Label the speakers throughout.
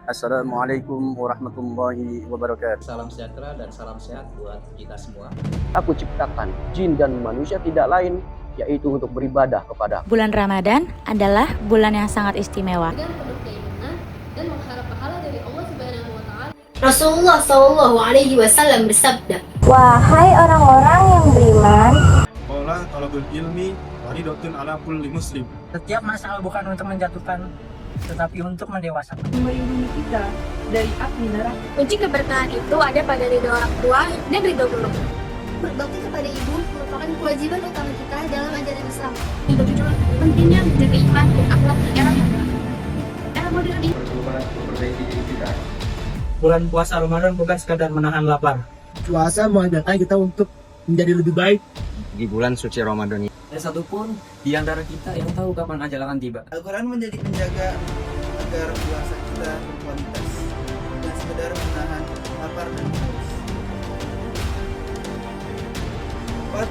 Speaker 1: Assalamualaikum warahmatullahi wabarakatuh.
Speaker 2: Salam sejahtera dan salam sehat buat kita semua.
Speaker 3: Aku ciptakan jin dan manusia tidak lain yaitu untuk beribadah kepada.
Speaker 4: Bulan Ramadan adalah bulan yang sangat istimewa.
Speaker 5: Dengan penuh keimanan dan mengharap pahala dari Allah Subhanahu wa taala.
Speaker 6: Rasulullah Shallallahu alaihi wasallam bersabda,
Speaker 7: "Wahai orang-orang yang beriman,
Speaker 8: Qala talabul ilmi faridatun ala kulli muslim."
Speaker 9: Setiap masalah bukan untuk menjatuhkan, tetapi untuk mendewasakan.
Speaker 10: Melindungi kita dari api neraka.
Speaker 6: kunci keberkahan itu ada pada ridho orang tua dan ridho guru.
Speaker 5: Berbakti kepada ibu merupakan kewajiban utama kita dalam ajaran Islam.
Speaker 6: Begitu pentingnya menjaga iman dan akhlak di era yang era modern ini.
Speaker 9: Bulan puasa Ramadan bukan sekadar menahan lapar.
Speaker 11: Puasa mengajarkan kita untuk menjadi lebih baik
Speaker 12: di bulan suci Ramadan ini.
Speaker 13: Ada satupun di antara kita yang tahu kapan ajal akan tiba.
Speaker 14: Al-Quran menjadi penjaga agar puasa kita berkualitas dan sekedar menahan lapar dan haus. 4.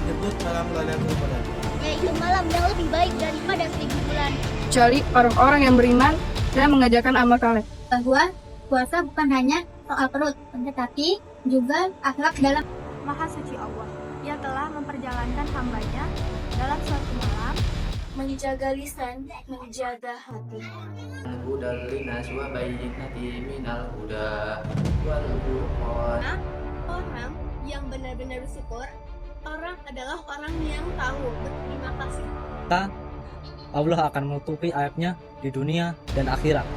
Speaker 14: Menyebut malam Lailatul Qadar,
Speaker 5: Yaitu malam yang lebih baik daripada 1000 bulan.
Speaker 10: Kecuali orang-orang yang beriman dan mengajarkan amal saleh.
Speaker 5: Bahwa puasa bukan hanya soal perut, tetapi juga akhlak dalam.
Speaker 7: Maha suci Allah, Ia telah memperjalankan hambanya dalam suatu malam, menjaga lisan, menjaga hati.
Speaker 13: Hudal linas wa bayyinatin minal huda wal furqan.
Speaker 5: Orang yang benar-benar bersyukur, orang adalah orang yang tahu berterima kasih.
Speaker 9: Allah akan menutupi aibnya di dunia dan akhirat.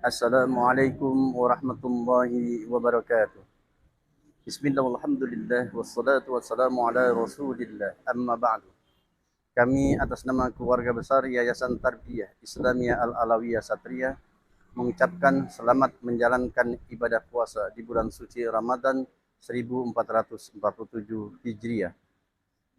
Speaker 1: Assalamualaikum warahmatullahi wabarakatuh. Bismillah walhamdulillah wassalatu wassalamu ala rasulillah amma ba'du. Kami atas nama keluarga besar Yayasan Tarbiyah Islamiyah Al-Alawiyah Satria mengucapkan selamat menjalankan ibadah puasa di bulan suci Ramadan 1447 Hijriah.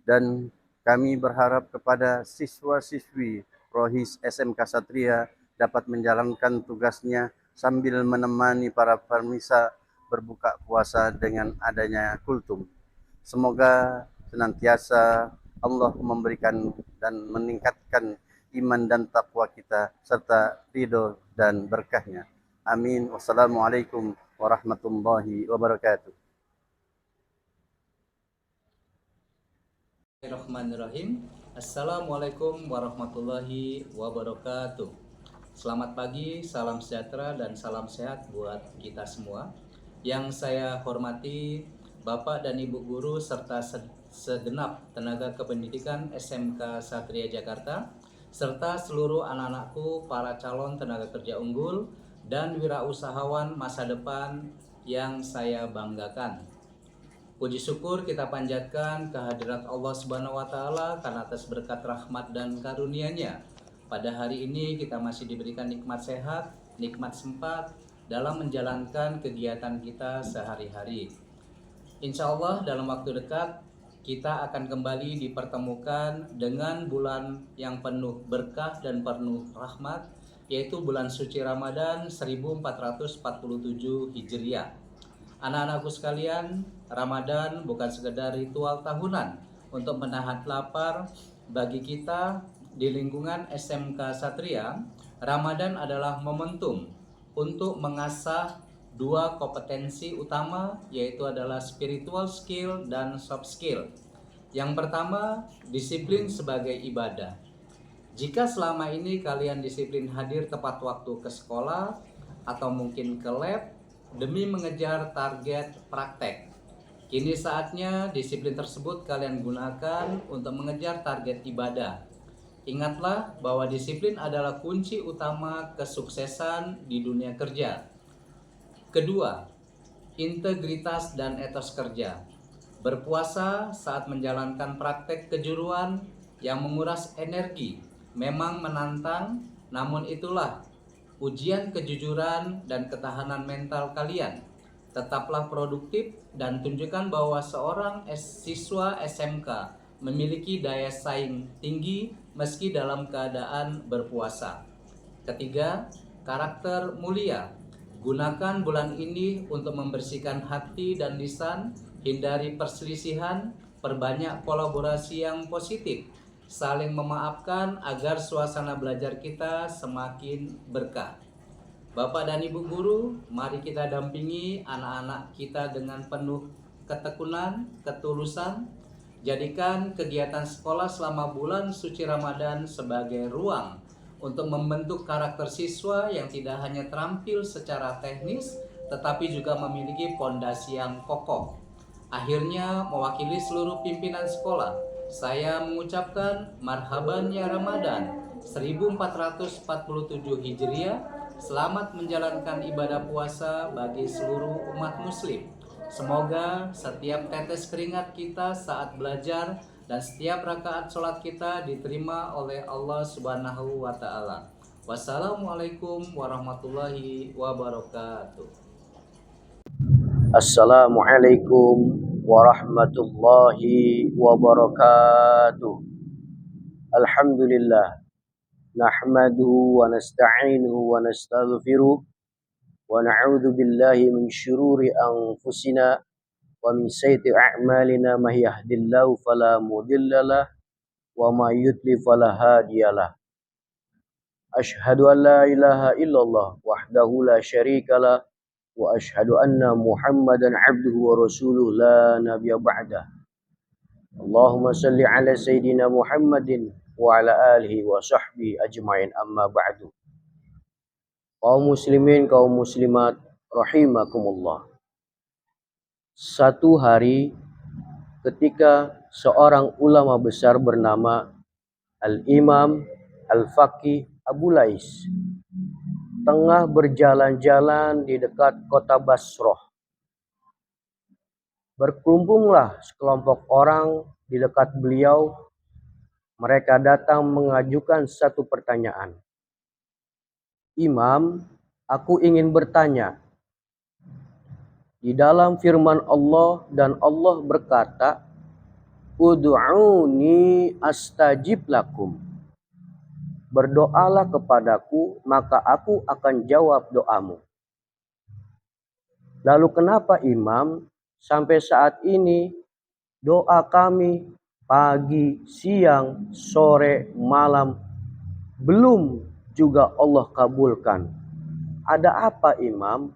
Speaker 1: Dan kami berharap kepada siswa-siswi Rohis SMK Satria dapat menjalankan tugasnya sambil menemani para pemirsa berbuka puasa dengan adanya kultum. Semoga senantiasa Allah memberikan dan meningkatkan iman dan takwa kita serta ridho dan berkahnya. Amin. Wassalamualaikum warahmatullahi wabarakatuh.
Speaker 2: Bismillahirrahmanirrahim. Assalamualaikum warahmatullahi wabarakatuh. Selamat pagi, salam sejahtera dan salam sehat buat kita semua. Yang saya hormati Bapak dan Ibu Guru serta segenap tenaga kependidikan SMK Satria Jakarta, serta seluruh anak-anakku para calon tenaga kerja unggul dan wirausahawan masa depan yang saya banggakan. Puji syukur kita panjatkan kehadirat Allah Subhanahu wa taala karena atas berkat rahmat dan karunia-Nya. Pada hari ini kita masih diberikan nikmat sehat, nikmat sempat dalam menjalankan kegiatan kita sehari-hari. Insya Allah dalam waktu dekat kita akan kembali dipertemukan dengan bulan yang penuh berkah dan penuh rahmat, yaitu bulan suci Ramadan 1447 Hijriah. Anak-anakku sekalian, Ramadan bukan sekedar ritual tahunan untuk menahan lapar bagi kita. Di lingkungan SMK Satria, Ramadan adalah momentum untuk mengasah dua kompetensi utama, yaitu adalah spiritual skill dan soft skill. Yang pertama, disiplin sebagai ibadah. Jika selama ini kalian disiplin hadir tepat waktu ke sekolah atau mungkin ke lab demi mengejar target praktek, kini saatnya disiplin tersebut kalian gunakan untuk mengejar target ibadah. Ingatlah bahwa disiplin adalah kunci utama kesuksesan di dunia kerja. Kedua, integritas dan etos kerja. Berpuasa saat menjalankan praktek kejuruan yang menguras energi. Memang menantang, namun itulah ujian kejujuran dan ketahanan mental kalian. Tetaplah produktif dan tunjukkan bahwa seorang siswa SMK memiliki daya saing tinggi meski dalam keadaan berpuasa. Ketiga, karakter mulia. Gunakan bulan ini untuk membersihkan hati dan lisan, hindari perselisihan, perbanyak kolaborasi yang positif, saling memaafkan agar suasana belajar kita semakin berkah. Bapak dan Ibu guru, mari kita dampingi anak-anak kita dengan penuh ketekunan, ketulusan. Jadikan kegiatan sekolah selama bulan suci Ramadan sebagai ruang untuk membentuk karakter siswa yang tidak hanya terampil secara teknis, tetapi juga memiliki pondasi yang kokoh. Akhirnya, mewakili seluruh pimpinan sekolah, saya mengucapkan marhaban ya Ramadan 1447 Hijriah. Selamat menjalankan ibadah puasa bagi seluruh umat muslim. Semoga setiap tetes keringat kita saat belajar dan setiap rakaat sholat kita diterima oleh Allah Subhanahu wa Ta'ala. Wassalamualaikum warahmatullahi wabarakatuh.
Speaker 3: Assalamualaikum warahmatullahi wabarakatuh. Alhamdulillah. Nahmaduhu wa nasta'inuhu wa nastaghfiruh wa na'udzu billahi min syururi anfusina wa min sayyiati a'malina may yahdihillahu fala mudhillalah wa may yudlil fala hadiyalah. Asyhadu an la ilaha illallah wahdahu la syarikalah wa asyhadu anna Muhammadan 'abduhu wa rasuluh la nabiyya ba'dah. Allahumma shalli ala sayyidina Muhammadin wa ala alihi wa sahbihi ajmain, amma ba'du. Kaum muslimin, kaum muslimat rahimakumullah. Satu hari ketika seorang ulama besar bernama Al-Imam Al-Faqih Abu Lais tengah berjalan-jalan di dekat kota Basrah. Berkumpullah sekelompok orang di dekat beliau. Mereka datang mengajukan satu pertanyaan. Imam, aku ingin bertanya. Di dalam firman Allah dan Allah berkata, Ud'uni astajib lakum. Berdoalah kepadaku, maka aku akan jawab doamu. Lalu kenapa Imam, sampai saat ini doa kami pagi, siang, sore, malam belum juga Allah kabulkan? Ada apa Imam?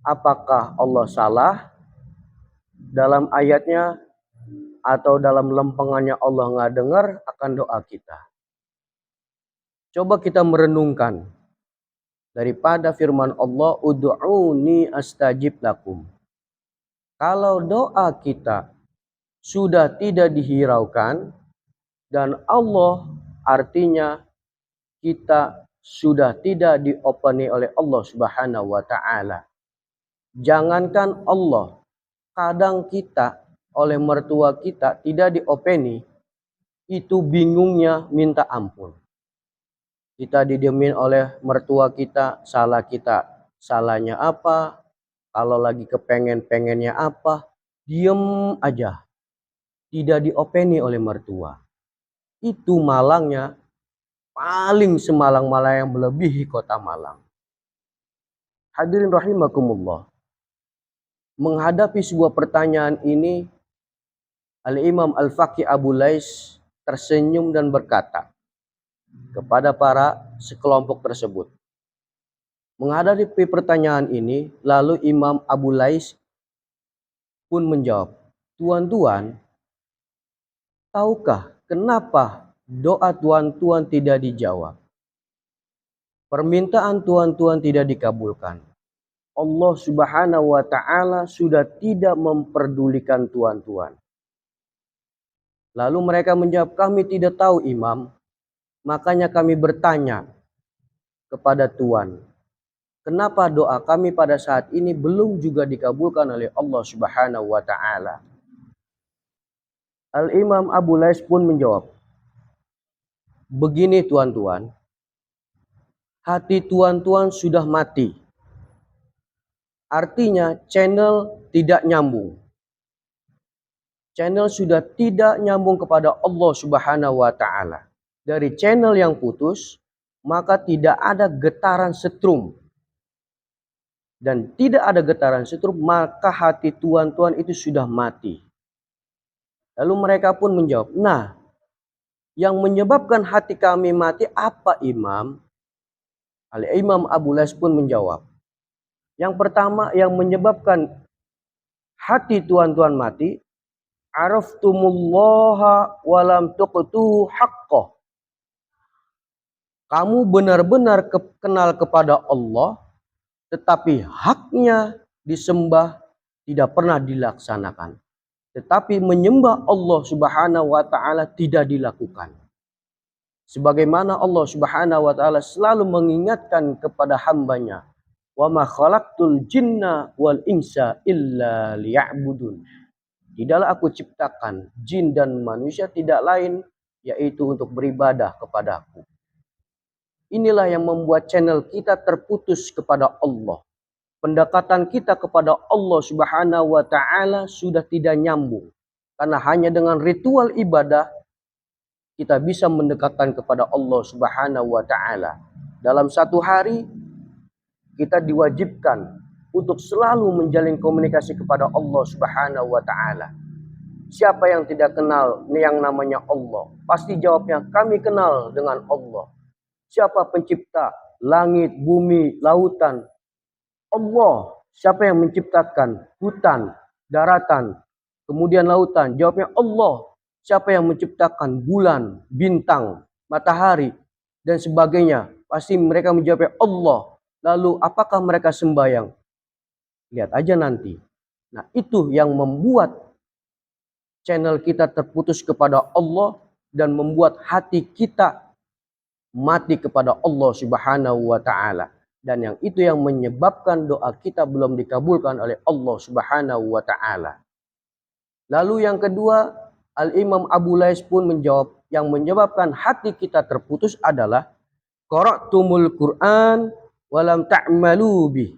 Speaker 3: Apakah Allah salah dalam ayatnya atau dalam lempengannya Allah nggak dengar akan doa kita? Coba kita merenungkan daripada firman Allah, Ud'uni astajib lakum. Kalau doa kita sudah tidak dihiraukan dan Allah artinya kita sudah tidak diopeni oleh Allah Subhanahu wa Ta'ala. Jangankan Allah, kadang kita oleh mertua kita tidak diopeni, itu bingungnya minta ampun. Kita didiemin oleh mertua kita, salah kita, salahnya apa? Kalau lagi kepengen-pengennya apa? Diem aja. Tidak diopeni oleh mertua. Itu malangnya, paling semalang-malang yang melebihi kota Malang. Hadirin rahimakumullah. Menghadapi sebuah pertanyaan ini, Al-Imam Al-Faqih Abu Lais tersenyum dan berkata kepada para sekelompok tersebut. Menghadapi pertanyaan ini, lalu Imam Abu Lais pun menjawab, Tuan-tuan, tahukah kenapa doa tuan-tuan tidak dijawab? Permintaan tuan-tuan tidak dikabulkan. Allah Subhanahu wa Ta'ala sudah tidak memperdulikan tuan-tuan. Lalu mereka menjawab, kami tidak tahu Imam, makanya kami bertanya kepada Tuan, kenapa doa kami pada saat ini belum juga dikabulkan oleh Allah Subhanahu wa Ta'ala? Al-Imam Abu Lais pun menjawab, begini tuan-tuan, hati tuan-tuan sudah mati. Artinya channel tidak nyambung. Channel sudah tidak nyambung kepada Allah Subhanahu wa Ta'ala. Dari channel yang putus, maka tidak ada getaran setrum. Dan tidak ada getaran setrum, maka hati tuan-tuan itu sudah mati. Lalu mereka pun menjawab, nah, yang menyebabkan hati kami mati apa, Imam? Al-Imam Abu Lais pun menjawab, yang pertama yang menyebabkan hati tuan-tuan mati, araftumullaha walam tuqtu haqqah. Kamu benar-benar kenal kepada Allah, tetapi haknya disembah tidak pernah dilaksanakan. Tetapi menyembah Allah Subhanahu wa Ta'ala tidak dilakukan. Sebagaimana Allah Subhanahu wa Ta'ala selalu mengingatkan kepada hambanya, wa ma khalaqtul jinna wal insa illa liya'budun. Tidaklah aku ciptakan jin dan manusia tidak lain yaitu untuk beribadah kepadaku. Inilah yang membuat channel kita terputus kepada Allah. Pendekatan kita kepada Allah Subhanahu wa Ta'ala sudah tidak nyambung. Karena hanya dengan ritual ibadah kita bisa mendekatkan kepada Allah Subhanahu wa Ta'ala. Dalam satu hari kita diwajibkan untuk selalu menjalin komunikasi kepada Allah Subhanahu wa Ta'ala. Siapa yang tidak kenal yang namanya Allah? Pasti jawabnya, kami kenal dengan Allah. Siapa pencipta langit, bumi, lautan? Allah. Siapa yang menciptakan hutan, daratan, kemudian lautan? Jawabnya Allah. Siapa yang menciptakan bulan, bintang, matahari, dan sebagainya? Pasti mereka menjawabnya Allah. Lalu apakah mereka sembahyang? Lihat aja nanti. Nah, itu yang membuat channel kita terputus kepada Allah dan membuat hati kita mati kepada Allah Subhanahu wa Ta'ala. Dan yang itu yang menyebabkan doa kita belum dikabulkan oleh Allah Subhanahu wa Ta'ala. Lalu yang kedua, Al-Imam Abu Lais pun menjawab, yang menyebabkan hati kita terputus adalah qara'tumul Qur'an walam ta'malu bih.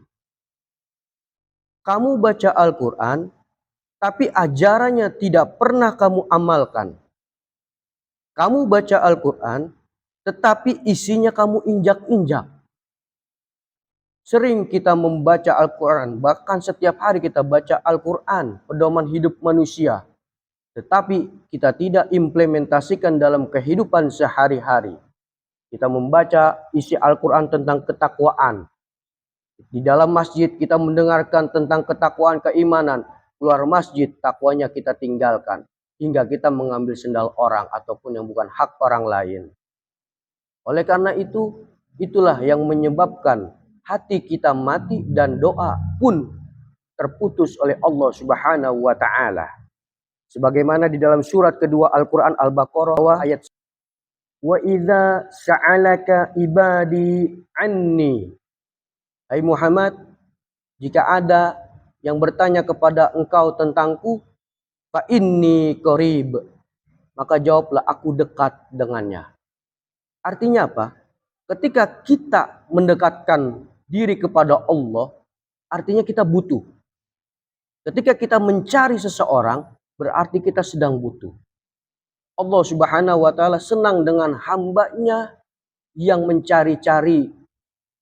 Speaker 3: Kamu baca Al-Quran, tapi ajarannya tidak pernah kamu amalkan. Kamu baca Al-Quran, tetapi isinya kamu injak-injak. Sering kita membaca Al-Quran, bahkan setiap hari kita baca Al-Quran, pedoman hidup manusia. Tetapi kita tidak implementasikan dalam kehidupan sehari-hari. Kita membaca isi Al-Quran tentang ketakwaan. Di dalam masjid kita mendengarkan tentang ketakwaan keimanan. Keluar masjid, takwanya kita tinggalkan. Hingga kita mengambil sendal orang ataupun yang bukan hak orang lain. Oleh karena itu, itulah yang menyebabkan hati kita mati dan doa pun terputus oleh Allah Subhanahu wa Ta'ala. Sebagaimana di dalam surat kedua Al-Quran Al-Baqarah ayat wa idza sa'alaka ibadi anni. Hai Muhammad, jika ada yang bertanya kepada engkau tentangku, fa inni qarib, maka jawablah aku dekat dengannya. Artinya apa? Ketika kita mendekatkan diri kepada Allah, artinya kita butuh. Ketika kita mencari seseorang, berarti kita sedang butuh. Allah Subhanahu wa Ta'ala senang dengan hambanya yang mencari-cari.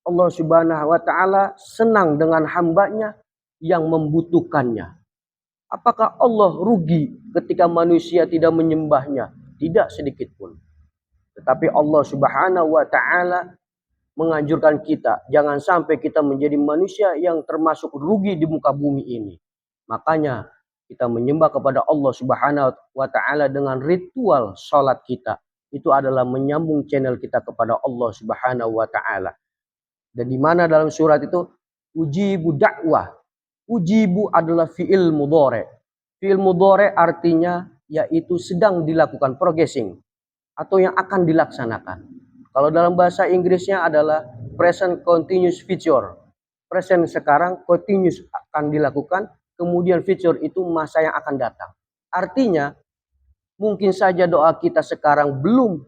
Speaker 3: Allah Subhanahu wa Ta'ala senang dengan hambanya yang membutuhkannya. Apakah Allah rugi ketika manusia tidak menyembahnya? Tidak sedikit pun. Tetapi Allah Subhanahu wa Ta'ala menganjurkan kita, jangan sampai kita menjadi manusia yang termasuk rugi di muka bumi ini. Makanya kita menyembah kepada Allah Subhanahu wa Ta'ala dengan ritual salat kita. Itu adalah menyambung channel kita kepada Allah Subhanahu wa Ta'ala. Dan di mana dalam surat itu ujibu dakwah. Ujibu adalah fi'il mudhari. Fi'il mudhari artinya yaitu sedang dilakukan, progressing, atau yang akan dilaksanakan. Kalau dalam bahasa Inggrisnya adalah present continuous future. Present sekarang, continuous akan dilakukan, kemudian future itu masa yang akan datang. Artinya, mungkin saja doa kita sekarang belum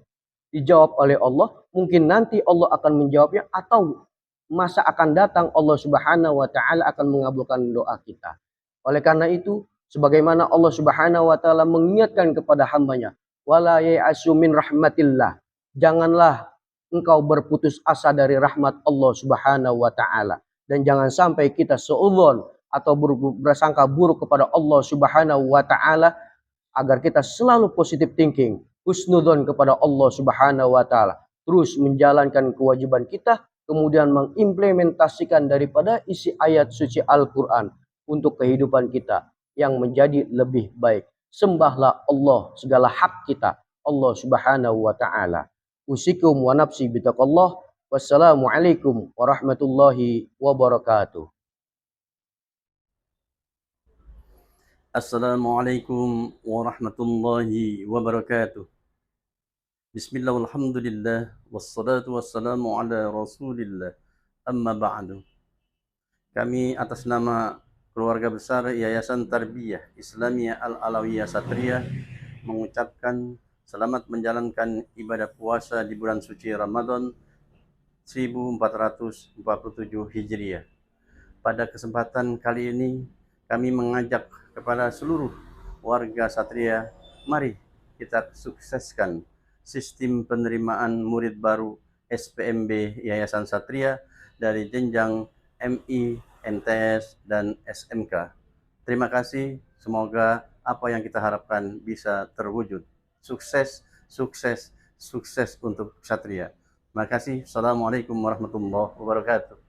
Speaker 3: dijawab oleh Allah, mungkin nanti Allah akan menjawabnya, atau masa akan datang Allah Subhanahu wa taala akan mengabulkan doa kita. Oleh karena itu, sebagaimana Allah Subhanahu wa taala mengingatkan kepada hambanya, wala ya'asu min rahmatillah. Janganlah engkau berputus asa dari rahmat Allah Subhanahu wa taala, dan jangan sampai kita suudzon atau bersangka buruk kepada Allah Subhanahu wa taala, agar kita selalu positive thinking, husnudzon kepada Allah Subhanahu wa taala, terus menjalankan kewajiban kita, kemudian mengimplementasikan daripada isi ayat suci Al-Qur'an untuk kehidupan kita yang menjadi lebih baik. Sembahlah Allah segala hak kita, Allah Subhanahu wa taala. Usikum wa nafsi bitaqallah. Wassalamualaikum warahmatullahi wabarakatuh.
Speaker 1: Assalamualaikum warahmatullahi wabarakatuh. Bismillah walhamdulillah wassalatu wassalamu ala rasulillah, amma ba'du. Kami atas nama keluarga besar Yayasan Tarbiyah Islamiyah Al-Alawiyah Satriyah mengucapkan selamat menjalankan ibadah puasa di bulan suci Ramadan 1447 Hijriah. Pada kesempatan kali ini kami mengajak kepada seluruh warga Satria, mari kita sukseskan sistem penerimaan murid baru SPMB Yayasan Satria dari jenjang MI, MTS, dan SMK. Terima kasih, semoga apa yang kita harapkan bisa terwujud. Sukses, sukses, sukses untuk Satria. Terima kasih. Assalamualaikum warahmatullahi wabarakatuh.